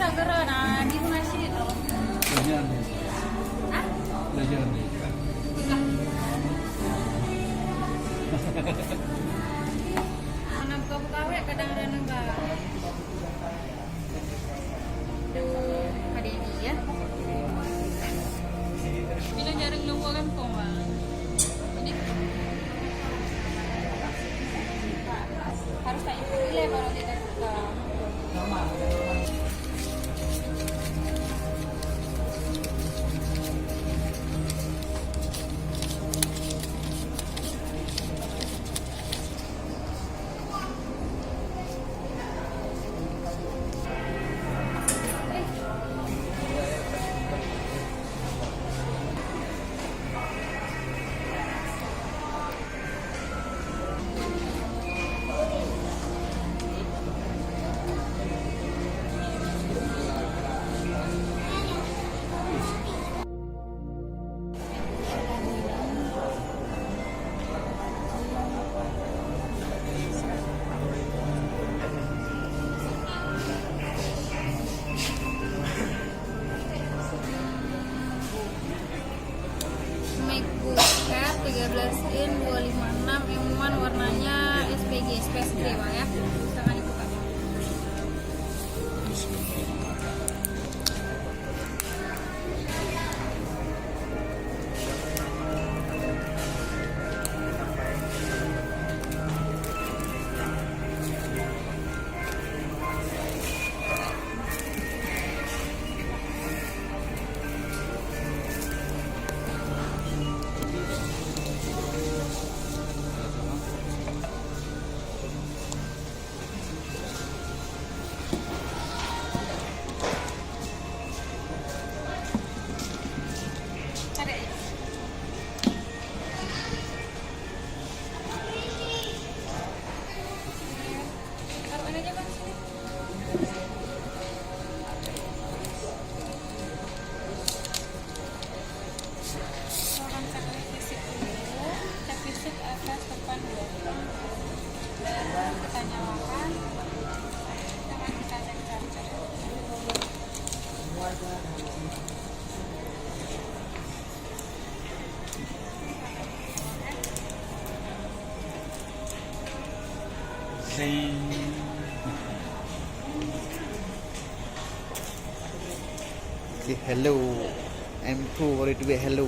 gara-gara nah di mana sih itu? Belajar nih. Hah? Belajar nih. Mana buka-buka ya kadang-kadang enggak. Tuh, ada ini ya. Bila jarang nunggu kan bang. Ini harus tak ikut nilai baru kita buka. MacBook Air 13 in 256 M1 warnanya SPG Space Gray Bang ya. Silakan dibuka. Ada ya? Taruhin aja Bang sini. Seorang cek fisik dulu, cek fisik atas depan belakang, baru kita nyalakan, sekarang kita cek charger. Say hello. I'm too worried to be hello.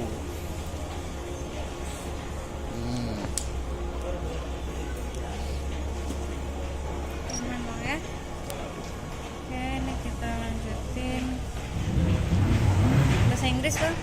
Aman Bang ya. Oke, ini kita lanjutin bahasa Inggris Bang.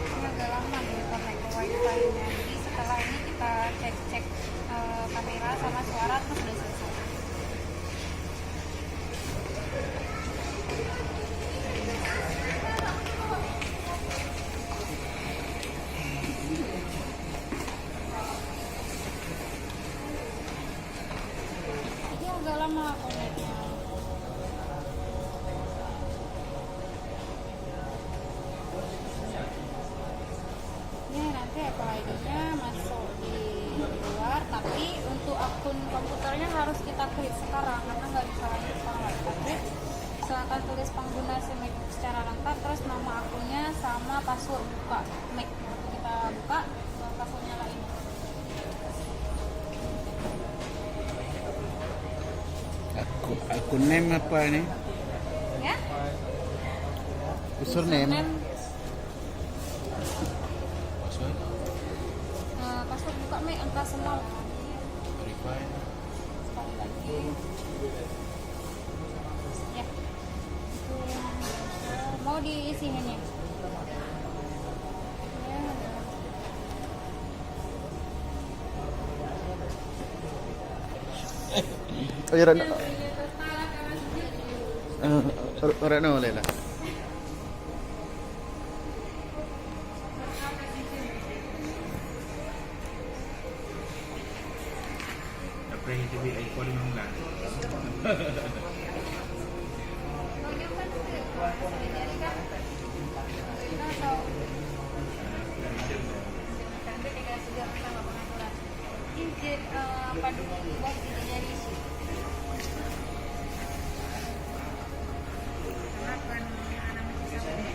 Ini agak lama nih connect ke wifi-nya. Jadi setelah ini kita cek-cek kamera sama suara terus udah selesai. Ini agak lama connect-nya. Ini nanti Apple ID-nya masuk di luar, tapi untuk akun komputernya harus kita klik sekarang karena nggak bisa lanjut sekarang nggak kita klik. Silakan tulis pengguna si MacBook secara lengkap, terus nama akunnya sama password buka Mac. Kita buka, password nyalain. Akun name apa ini? Ya? Username. Password buka Mac angka semua. Verify. Sekali lagi. Ya. Itu mau diisi ini. Oh ya, Rano Lela. pengen jadi iPhone 15. Jadi kan kita tahu sampai kayak sejarah sama pengaturan ini pandemi buat jadi sih akan anak masih sama deh.